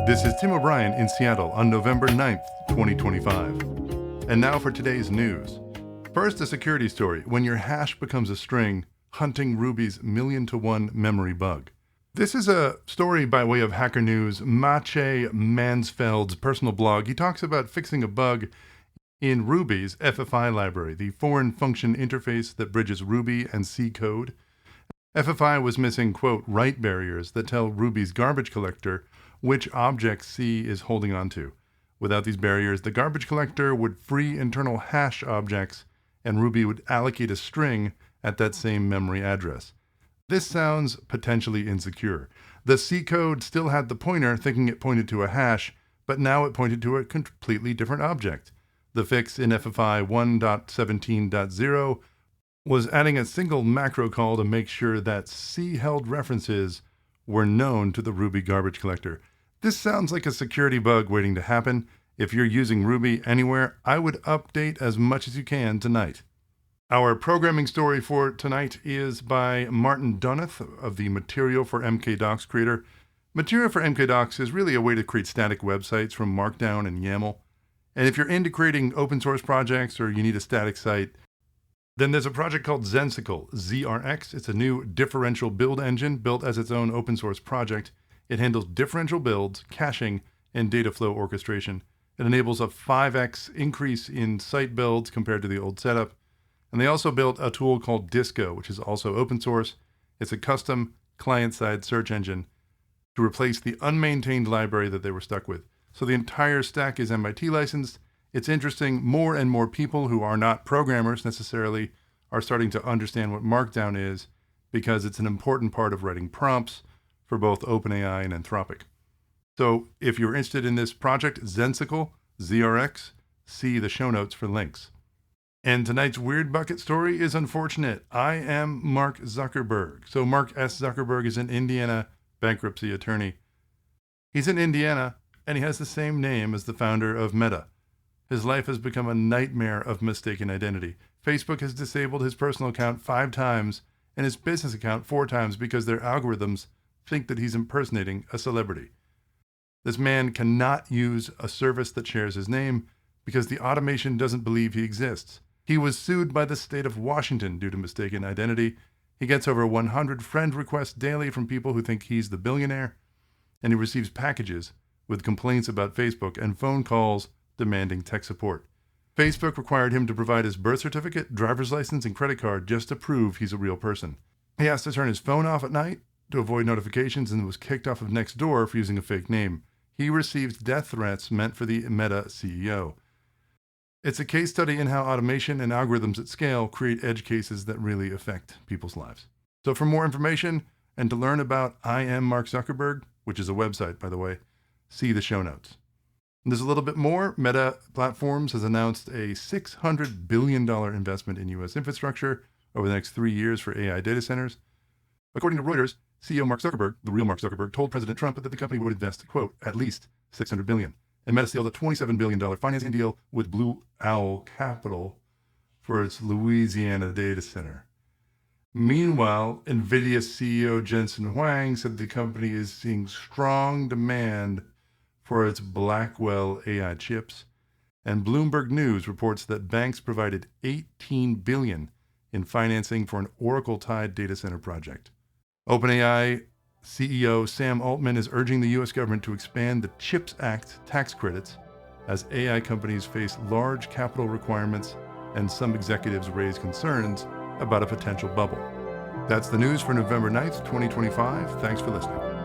This is Tim O'Brien in Seattle on November 9th, 2025. And now for today's news. First, a security story. When your hash becomes a string, hunting Ruby's million-to-one memory bug. This is a story by way of Hacker News, Maciej Mensfeld's personal blog. He talks about fixing a bug in Ruby's FFI library, the foreign function interface that bridges Ruby and C code. FFI was missing, quote, write barriers that tell Ruby's garbage collector which object C is holding onto. Without these barriers, the garbage collector would free internal hash objects, and Ruby would allocate a string at that same memory address. This sounds potentially insecure. The C code still had the pointer, thinking it pointed to a hash, but now it pointed to a completely different object. The fix in FFI 1.17.0 was adding a single macro call to make sure that C-held references were known to the Ruby garbage collector. This sounds like a security bug waiting to happen. If you're using Ruby anywhere, I would update as much as you can tonight. Our programming story for tonight is by Martin Donath of the Material for MKDocs creator. Material for MKDocs is really a way to create static websites from Markdown and YAML. And if you're into creating open source projects or you need a static site, then there's a project called Zensicle, ZRX. It's a new differential build engine built as its own open source project. It handles differential builds, caching, and data flow orchestration. It enables a 5x increase in site builds compared to the old setup. And they also built a tool called Disco, which is also open source. It's a custom client-side search engine to replace the unmaintained library that they were stuck with. So the entire stack is MIT licensed. It's interesting, more and more people who are not programmers necessarily are starting to understand what Markdown is because it's an important part of writing prompts for both OpenAI and Anthropic. So if you're interested in this project, Zensicle, ZRX, see the show notes for links. And tonight's Weird Bucket story is unfortunate. I am Mark Zuckerberg. So Mark S. Zuckerberg is an Indiana bankruptcy attorney. He's in Indiana, and he has the same name as the founder of Meta. His life has become a nightmare of mistaken identity. Facebook has disabled his personal account 5 times and his business account 4 times because their algorithms think that he's impersonating a celebrity. This man cannot use a service that shares his name because the automation doesn't believe he exists. He was sued by the state of Washington due to mistaken identity. He gets over 100 friend requests daily from people who think he's the billionaire, and he receives packages with complaints about Facebook and phone calls demanding tech support. Facebook required him to provide his birth certificate, driver's license, and credit card just to prove he's a real person. He has to turn his phone off at night to avoid notifications and was kicked off of Nextdoor for using a fake name. He receives death threats meant for the Meta CEO. It's a case study in how automation and algorithms at scale create edge cases that really affect people's lives. So for more information and to learn about I Am Mark Zuckerberg, which is a website, by the way, see the show notes. And there's a little bit more. Meta Platforms has announced a $600 billion investment in U.S. infrastructure over the next 3 years for AI data centers. According to Reuters, CEO Mark Zuckerberg, the real Mark Zuckerberg, told President Trump that the company would invest, quote, at least $600 billion. And Meta sealed a $27 billion financing deal with Blue Owl Capital for its Louisiana data center. Meanwhile, Nvidia CEO Jensen Huang said the company is seeing strong demand for its Blackwell AI chips, and Bloomberg News reports that banks provided $18 billion in financing for an Oracle-tied data center project. OpenAI CEO Sam Altman is urging the U.S. government to expand the CHIPS Act tax credits as AI companies face large capital requirements and some executives raise concerns about a potential bubble. That's the news for November 9th, 2025. Thanks for listening.